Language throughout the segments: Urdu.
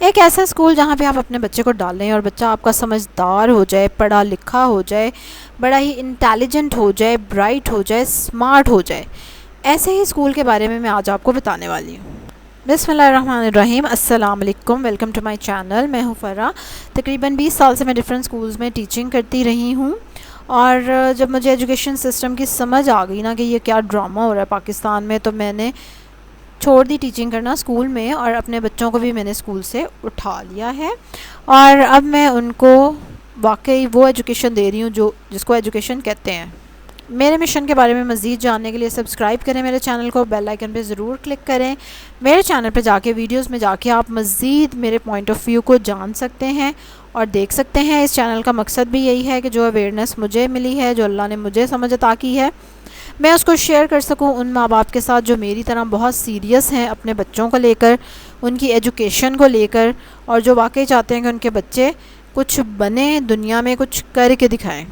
ایک ایسا اسکول جہاں پہ آپ اپنے بچے کو ڈالیں اور بچہ آپ کا سمجھدار ہو جائے، پڑھا لکھا ہو جائے، بڑا ہی انٹیلیجنٹ ہو جائے، برائٹ ہو جائے، اسمارٹ ہو جائے، ایسے ہی اسکول کے بارے میں آج آپ کو بتانے والی ہوں۔ بسم اللہ الرحمن الرحیم، السلام علیکم، ویلکم ٹو مائی چینل۔ میں ہوں فرح۔ تقریباً 20 سال سے میں ڈفرینٹ اسکولز میں ٹیچنگ کرتی رہی ہوں، اور جب مجھے ایجوکیشن سسٹم کی سمجھ آ گئی نا کہ یہ کیا ڈرامہ ہو رہا ہے پاکستان میں، تو میں نے چھوڑ دی ٹیچنگ کرنا اسکول میں، اور اپنے بچوں کو بھی میں نے اسکول سے اٹھا لیا ہے، اور اب میں ان کو واقعی وہ ایجوکیشن دے رہی ہوں جس کو ایجوکیشن کہتے ہیں۔ میرے مشن کے بارے میں مزید جاننے کے لیے سبسکرائب کریں میرے چینل کو، بیل آئیکن پہ ضرور کلک کریں۔ میرے چینل پہ جا کے ویڈیوز میں جا کے آپ مزید میرے پوائنٹ آف ویو کو جان سکتے ہیں اور دیکھ سکتے ہیں۔ اس چینل کا مقصد بھی یہی ہے کہ جو اویئرنیس مجھے ملی ہے، جو اللہ نے مجھے سمجھ عطا کی ہے، میں اس کو شیئر کر سکوں ان ماں باپ کے ساتھ جو میری طرح بہت سیریس ہیں اپنے بچوں کو لے کر، ان کی ایجوکیشن کو لے کر، اور جو واقعی چاہتے ہیں کہ ان کے بچے کچھ بنیں، دنیا میں کچھ کر کے دکھائیں۔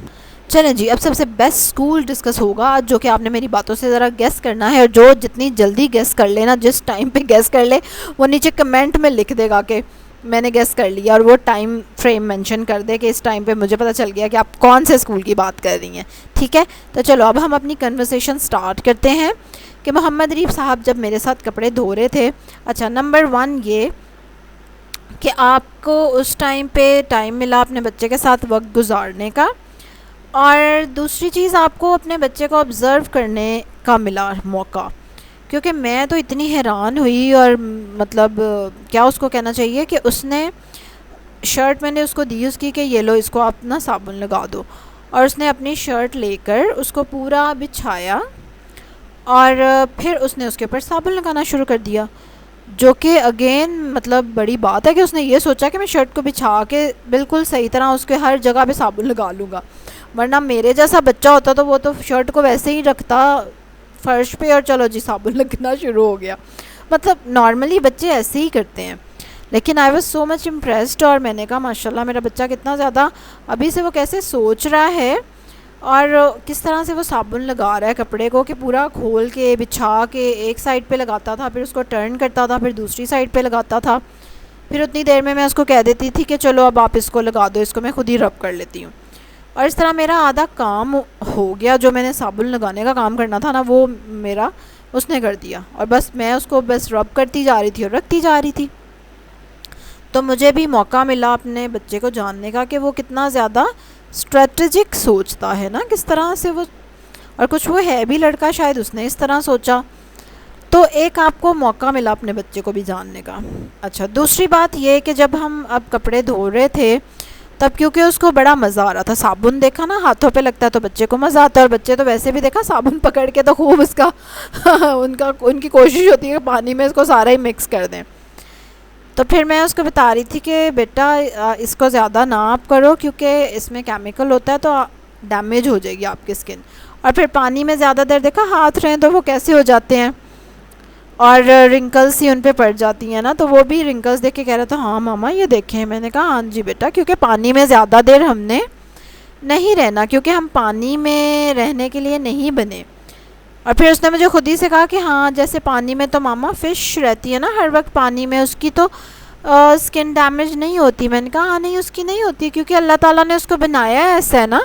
چلیں جی، اب سب سے بیسٹ اسکول ڈسکس ہوگا آج، جو کہ آپ نے میری باتوں سے ذرا گیس کرنا ہے، اور جو جتنی جلدی گیس کر لے نا، جس ٹائم پہ گیس کر لے، وہ نیچے کمنٹ میں لکھ دے گا کہ میں نے گیس کر لیا، اور وہ ٹائم فریم مینشن کر دے کہ اس ٹائم پہ مجھے پتہ چل گیا کہ آپ کون سے اسکول کی بات کر رہی ہیں، ٹھیک ہے؟ تو چلو اب ہم اپنی کنورسیشن سٹارٹ کرتے ہیں کہ محمد ریف صاحب جب میرے ساتھ کپڑے دھو رہے تھے، اچھا نمبر 1 یہ کہ آپ کو اس ٹائم پہ ٹائم ملا اپنے بچے کے ساتھ وقت گزارنے کا، اور دوسری چیز آپ کو اپنے بچے کو آبزرو کرنے کا ملا موقع، کیونکہ میں تو اتنی حیران ہوئی، اور مطلب کیا اس کو کہنا چاہیے کہ اس نے شرٹ میں نے اس کو دی اس کی کہ یہ لو اس کو آپ نا صابن لگا دو، اور اس نے اپنی شرٹ لے کر اس کو پورا بچھایا، اور پھر اس نے اس کے اوپر صابن لگانا شروع کر دیا، جو کہ اگین مطلب بڑی بات ہے کہ اس نے یہ سوچا کہ میں شرٹ کو بچھا کے بالکل صحیح طرح اس کے ہر جگہ پہ صابن لگا لوں گا، ورنہ میرے جیسا بچہ ہوتا تو وہ تو شرٹ کو ویسے ہی رکھتا فرش پہ اور چلو جی صابن لگنا شروع ہو گیا، مطلب نارملی بچے ایسے ہی کرتے ہیں، لیکن I was so much impressed, اور میں نے کہا ماشاءاللہ میرا بچہ کتنا زیادہ ابھی سے وہ کیسے سوچ رہا ہے، اور کس طرح سے وہ صابن لگا رہا ہے کپڑے کو، کہ پورا کھول کے بچھا کے ایک سائڈ پہ لگاتا تھا، پھر اس کو ٹرن کرتا تھا، پھر دوسری سائڈ پہ لگاتا تھا، پھر اتنی دیر میں اس کو کہہ دیتی تھی کہ چلو اب آپ اس کو لگا دو، اس کو میں خود ہی رب کر لیتی ہوں، اور اس طرح میرا آدھا کام ہو گیا، جو میں نے صابن لگانے کا کام کرنا تھا نا وہ میرا اس نے کر دیا، اور بس میں اس کو بس رب کرتی جا رہی تھی اور رکھتی جا رہی تھی۔ تو مجھے بھی موقع ملا اپنے بچے کو جاننے کا کہ وہ کتنا زیادہ اسٹریٹجک سوچتا ہے نا، کس طرح سے وہ، اور کچھ وہ ہے بھی لڑکا، شاید اس نے اس طرح سوچا، تو ایک آپ کو موقع ملا اپنے بچے کو بھی جاننے کا۔ اچھا دوسری بات یہ کہ جب ہم اب کپڑے دھو رہے تھے تب کیونکہ اس کو بڑا مزہ آ رہا تھا، صابن دیکھا نا ہاتھوں پہ لگتا ہے تو بچے کو مزہ آتا ہے، اور بچے تو ویسے بھی دیکھا صابن پکڑ کے تو خوب اس کا ان کی کوشش ہوتی ہے کہ پانی میں اس کو سارا ہی مکس کر دیں۔ تو پھر میں اس کو بتا رہی تھی کہ بیٹا اس کو زیادہ نہ آپ کرو، کیونکہ اس میں کیمیکل ہوتا ہے تو ڈیمیج ہو جائے گی آپ کی اسکن، اور پھر پانی میں زیادہ دیر دیکھا ہاتھ رہیں تو وہ کیسے ہو جاتے ہیں، اور رنکلس ہی ان پہ پڑ جاتی ہیں نا، تو وہ بھی رنکلس دیکھ کے کہہ رہا تھا ہاں ماما یہ دیکھیں، میں نے کہا ہاں جی بیٹا، کیونکہ پانی میں زیادہ دیر ہم نے نہیں رہنا، کیونکہ ہم پانی میں رہنے کے لیے نہیں بنے۔ اور پھر اس نے مجھے خود ہی سے کہا کہ ہاں جیسے پانی میں تو ماما فش رہتی ہے نا ہر وقت پانی میں، اس کی تو اسکن ڈیمیج نہیں ہوتی۔ میں نے کہا ہاں نہیں اس کی نہیں ہوتی، کیونکہ اللہ تعالیٰ نے اس کو بنایا ہے ایسا ہے نا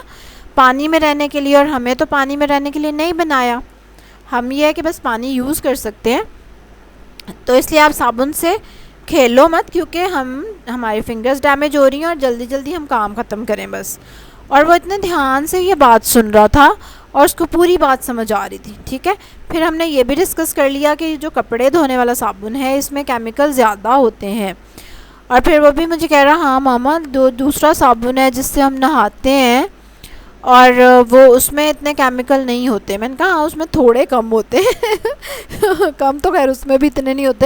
پانی میں رہنے کے لیے، اور ہمیں تو پانی میں رہنے کے لیے نہیں بنایا، ہم یہ ہے کہ بس پانی یوز کر سکتے ہیں، تو اس لیے آپ صابن سے کھیلو مت، کیونکہ ہماری فنگرز ڈیمیج ہو رہی ہیں، اور جلدی جلدی ہم کام ختم کریں بس۔ اور وہ اتنے دھیان سے یہ بات سن رہا تھا اور اس کو پوری بات سمجھ آ رہی تھی، ٹھیک ہے۔ پھر ہم نے یہ بھی ڈسکس کر لیا کہ جو کپڑے دھونے والا صابن ہے اس میں کیمیکل زیادہ ہوتے ہیں، اور پھر وہ بھی مجھے کہہ رہا ہاں ماما دوسرا صابن ہے جس سے ہم نہاتے ہیں اور وہ اس میں اتنے کیمیکل نہیں ہوتے۔ میں نے کہا ہاں اس میں تھوڑے کم ہوتے ہیں کم تو خیر اس میں بھی اتنے نہیں ہوتے،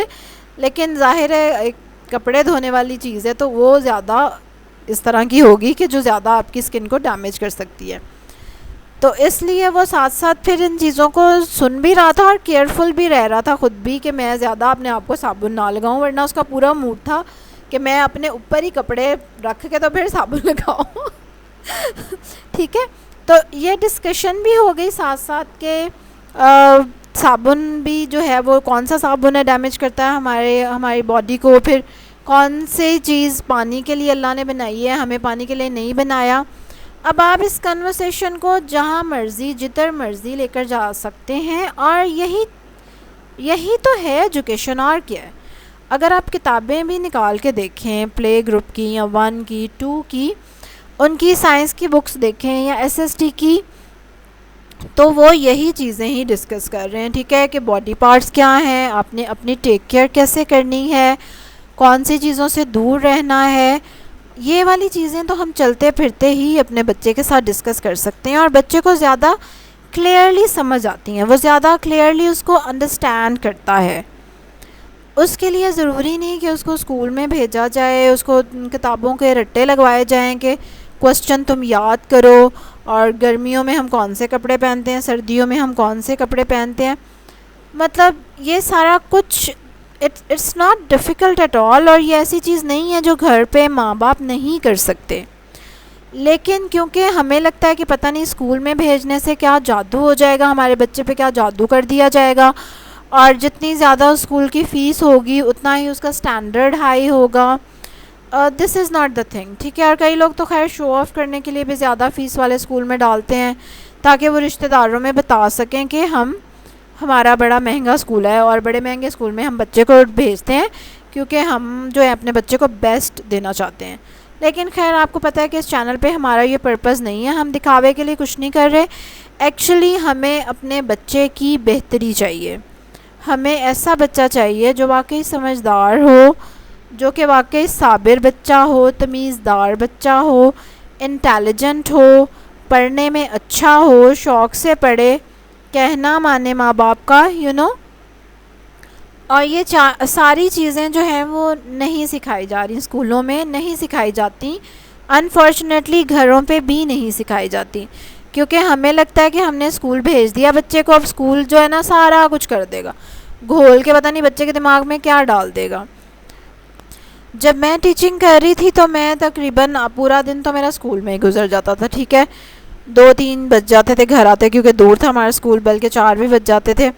لیکن ظاہر ہے ایک کپڑے دھونے والی چیز ہے تو وہ زیادہ اس طرح کی ہوگی کہ جو زیادہ آپ کی اسکن کو ڈیمیج کر سکتی ہے، تو اس لیے وہ ساتھ ساتھ پھر ان چیزوں کو سن بھی رہا تھا اور کیئرفل بھی رہ رہا تھا خود بھی کہ میں زیادہ اپنے آپ کو صابن نہ لگاؤں، ورنہ اس کا پورا موڈ تھا کہ میں اپنے اوپر ہی کپڑے رکھ کے تو پھر صابن لگاؤں ٹھیک ہے۔ تو یہ ڈسکشن بھی ہو گئی ساتھ ساتھ کہ صابن بھی جو ہے وہ کون سا صابن ہے ڈیمیج کرتا ہے ہماری باڈی کو، پھر کون سی چیز پانی کے لیے اللہ نے بنائی ہے، ہمیں پانی کے لیے نہیں بنایا. اب آپ اس کنورسیشن کو جہاں مرضی جدھر مرضی لے کر جا سکتے ہیں، اور یہی تو ہے ایجوکیشن، اور کیا ہے. اگر آپ کتابیں بھی نکال کے دیکھیں پلے گروپ کی یا 1 کی 2 کی، ان کی سائنس کی بکس دیکھیں یا SST کی، تو وہ یہی چیزیں ہی ڈسکس کر رہے ہیں. ٹھیک ہے کہ باڈی پارٹس کیا ہیں، آپ نے اپنی ٹیک کیئر کیسے کرنی ہے، کون سی چیزوں سے دور رہنا ہے. یہ والی چیزیں تو ہم چلتے پھرتے ہی اپنے بچے کے ساتھ ڈسکس کر سکتے ہیں، اور بچے کو زیادہ کلیئرلی سمجھ آتی ہیں، وہ زیادہ کلیئرلی اس کو انڈرسٹینڈ کرتا ہے. اس کے لیے ضروری نہیں کہ اس کو اسکول میں بھیجا جائے، اس کو کتابوں کے رٹے لگوائے جائیں کہ کوسچن تم یاد کرو، اور گرمیوں میں ہم کون سے کپڑے پہنتے ہیں، سردیوں میں ہم کون سے کپڑے پہنتے ہیں. مطلب یہ سارا کچھ it's not difficult at all, اور یہ ایسی چیز نہیں ہے جو گھر پہ ماں باپ نہیں کر سکتے. لیکن کیونکہ ہمیں لگتا ہے کہ پتہ نہیں اسکول میں بھیجنے سے کیا جادو ہو جائے گا، ہمارے بچے پہ کیا جادو کر دیا جائے گا، اور جتنی زیادہ اسکول کی فیس ہوگی اتنا ہی اس کا اسٹینڈرڈ ہائی ہوگا. دس از ناٹ دا تھنگ. ٹھیک ہے. اور کئی لوگ تو خیر شو آف کرنے کے لیے بھی زیادہ فیس والے اسکول میں ڈالتے ہیں، تاکہ وہ رشتہ داروں میں بتا سکیں کہ ہمارا بڑا مہنگا اسکول ہے، اور بڑے مہنگے اسکول میں ہم بچے کو بھیجتے ہیں کیونکہ ہم جو ہے اپنے بچے کو بیسٹ دینا چاہتے ہیں. لیکن خیر آپ کو پتہ ہے کہ اس چینل پہ ہمارا یہ پرپس نہیں ہے، ہم دکھاوے کے لیے کچھ نہیں کر رہے. ایکچولی ہمیں اپنے بچے کی بہتری چاہیے. ہمیں ایسا بچہ چاہیے جو واقعی سمجھدار ہو، جو کہ واقعی صابر بچہ ہو، تمیزدار بچہ ہو، انٹیلیجنٹ ہو، پڑھنے میں اچھا ہو، شوق سے پڑھے، کہنا مانے ماں باپ کا اور یہ ساری چیزیں جو ہیں وہ نہیں سکھائی جا رہی اسکولوں میں، نہیں سکھائی جاتی. انفارچونیٹلی گھروں پہ بھی نہیں سکھائی جاتی، کیونکہ ہمیں لگتا ہے کہ ہم نے اسکول بھیج دیا بچے کو، اب اسکول جو ہے نا سارا کچھ کر دے گا، گھول کے پتہ نہیں بچے کے دماغ میں کیا ڈال دے گا. جب میں ٹیچنگ کر رہی تھی تو میں تقریباً پورا دن تو میرا اسکول میں ہی گزر جاتا تھا. ٹھیک ہے. 2-3 بج جاتے تھے گھر آتے، کیونکہ دور تھا ہمارا اسکول، بلکہ 4 بھی بج جاتے تھے.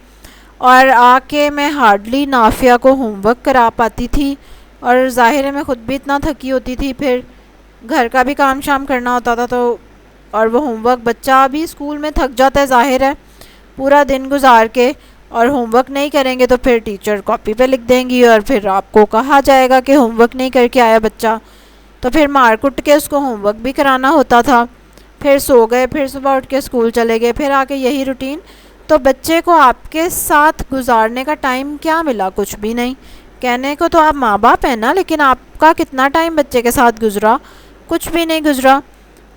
اور آ کے میں ہارڈلی نافیہ کو ہوم ورک کرا پاتی تھی، اور ظاہر ہے میں خود بھی اتنا تھکی ہوتی تھی، پھر گھر کا بھی کام شام کرنا ہوتا تھا، تو اور وہ ہوم ورک، بچہ بھی اسکول میں تھک جاتا ہے ظاہر ہے پورا دن گزار کے، اور ہوم ورک نہیں کریں گے تو پھر ٹیچر کاپی پہ لکھ دیں گی، اور پھر آپ کو کہا جائے گا کہ ہوم ورک نہیں کر کے آیا بچہ، تو پھر مار کٹ کے اس کو ہوم ورک بھی کرانا ہوتا تھا. پھر سو گئے، پھر صبح اٹھ کے اسکول چلے گئے، پھر آ کے یہی روٹین. تو بچے کو آپ کے ساتھ گزارنے کا ٹائم کیا ملا؟ کچھ بھی نہیں. کہنے کو تو آپ ماں باپ ہیں نا، لیکن آپ کا کتنا ٹائم بچے کے ساتھ گزرا؟ کچھ بھی نہیں گزرا.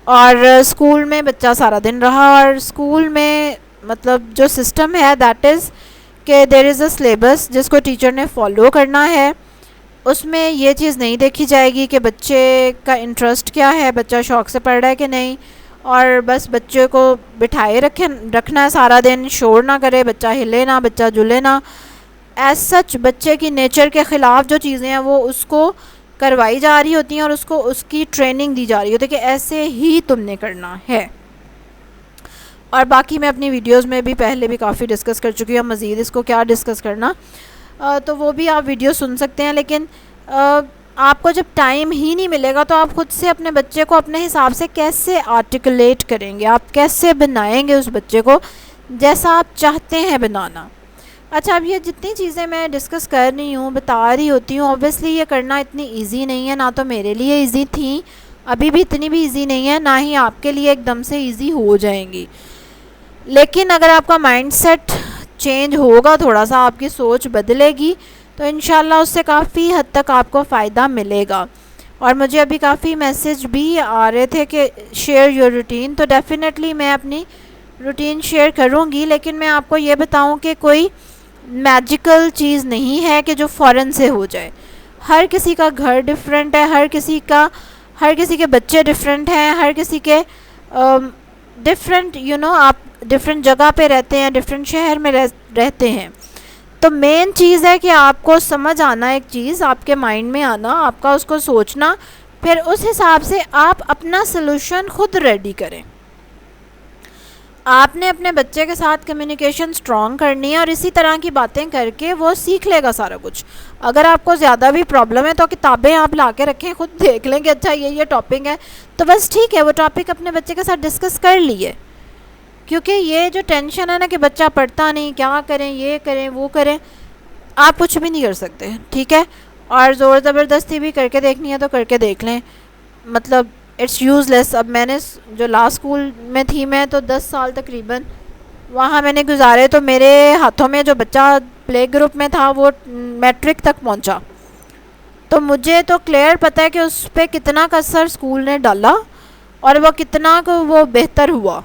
اور اسکول میں بچہ سارا دن رہا، اور اسکول میں مطلب جو سسٹم ہے دیٹ از کہ دیر از اے سلیبس جس کو ٹیچر نے فالو کرنا ہے. اس میں یہ چیز نہیں دیکھی جائے گی کہ بچے کا انٹرسٹ کیا ہے، بچہ شوق سے پڑھ رہا ہے کہ نہیں، اور بس بچے کو بٹھائے رکھنا ہے سارا دن، شور نہ کرے، بچہ ہلے نہ، بچہ جھلے نہ. ایز سچ بچے کی نیچر کے خلاف جو چیزیں ہیں وہ اس کو کروائی جا رہی ہوتی ہیں، اور اس کو اس کی ٹریننگ دی جا رہی ہوتی ہے کہ ایسے ہی تم نے کرنا ہے. اور باقی میں اپنی ویڈیوز میں بھی پہلے بھی کافی ڈسکس کر چکی ہوں، مزید اس کو کیا ڈسکس کرنا، تو وہ بھی آپ ویڈیو سن سکتے ہیں. لیکن آپ کو جب ٹائم ہی نہیں ملے گا تو آپ خود سے اپنے بچے کو اپنے حساب سے کیسے آرٹیکولیٹ کریں گے، آپ کیسے بنائیں گے اس بچے کو جیسا آپ چاہتے ہیں بنانا. اچھا، اب یہ جتنی چیزیں میں ڈسکس کر رہی ہوں، بتا رہی ہوتی ہوں، اوبیسلی یہ کرنا اتنی ایزی نہیں ہے، نہ تو میرے لیے ایزی تھیں، ابھی بھی اتنی بھی ایزی نہیں ہے، نہ ہی آپ کے لیے ایک دم سے ایزی ہو جائیں گی. لیکن اگر آپ کا مائنڈ سیٹ چینج ہوگا، تھوڑا سا آپ کی سوچ بدلے گی، تو انشاءاللہ اس سے کافی حد تک آپ کو فائدہ ملے گا. اور مجھے ابھی کافی میسج بھی آ رہے تھے کہ شیئر یور روٹین، تو ڈیفینیٹلی میں اپنی روٹین شیئر کروں گی. لیکن میں آپ کو یہ بتاؤں کہ کوئی میجیکل چیز نہیں ہے کہ جو فوراً سے ہو جائے. ہر کسی کا گھر ڈیفرنٹ ہے، ہر کسی کے بچے ڈیفرنٹ ہیں، ہر کسی کے ڈفرینٹ آپ ڈفرینٹ جگہ پہ رہتے ہیں، ڈفرینٹ شہر میں رہتے ہیں. تو مین چیز ہے کہ آپ کو سمجھ آنا، ایک چیز آپ کے مائنڈ میں آنا، آپ کا اس کو سوچنا، پھر اس حساب سے آپ اپنا سلوشن خود ریڈی کریں. آپ نے اپنے بچے کے ساتھ کمیونیکیشن سٹرونگ کرنی ہے اور اسی طرح کی باتیں کر کے وہ سیکھ لے گا سارا کچھ. اگر آپ کو زیادہ بھی پرابلم ہے تو کتابیں آپ لا کے رکھیں, خود دیکھ لیں کہ اچھا یہ ٹاپک ہے تو بس ٹھیک ہے, وہ ٹاپک اپنے بچے کے ساتھ ڈسکس کر لیے. کیونکہ یہ جو ٹینشن ہے نا کہ بچہ پڑھتا نہیں, کیا کریں, یہ کریں وہ کریں, آپ کچھ بھی نہیں کر سکتے, ٹھیک ہے. اور زور زبردستی بھی کر کے دیکھنی ہے تو کر کے دیکھ لیں, مطلب اٹس یوز لیس. اب میں نے جو لاسٹ اسکول میں تھی میں تو 10 سال تقریباً وہاں میں نے گزارے, تو میرے ہاتھوں میں جو بچہ پلے گروپ میں تھا وہ میٹرک تک پہنچا, تو مجھے تو کلیئر پتہ ہے کہ اس پہ کتنا کا اثر اسکول نے ڈالا اور وہ کتنا کو وہ بہتر ہوا.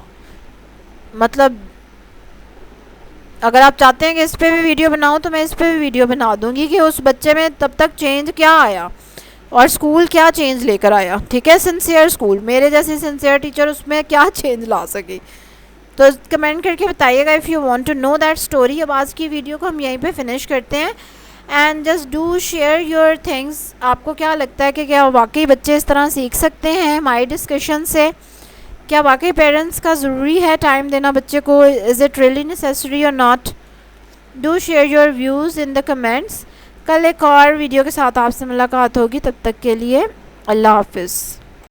مطلب اگر آپ چاہتے ہیں کہ اس پہ بھی ویڈیو بناؤں تو میں اس پہ بھی ویڈیو بنا دوں گی کہ اس بچے میں تب تک چینج کیا آیا اور اسکول کیا چینج لے کر آیا, ٹھیک ہے. سنسیئر اسکول, میرے جیسے سنسیئر ٹیچر اس میں کیا چینج لا سکے, تو کمنٹ کر کے بتائیے گا if you want to know that story. اب آج کی ویڈیو کو ہم یہیں پہ فنش کرتے ہیں, and just do share your things. آپ کو کیا لگتا ہے کہ کیا واقعی بچے اس طرح سیکھ سکتے ہیں ہماری ڈسکشن سے؟ کیا واقعی پیرنٹس کا ضروری ہے ٹائم دینا بچے کو؟ Is it really necessary or not? Do share your views in the comments. کل ایک اور ویڈیو کے ساتھ آپ سے ملاقات ہوگی, تب تک کے لیے اللہ حافظ.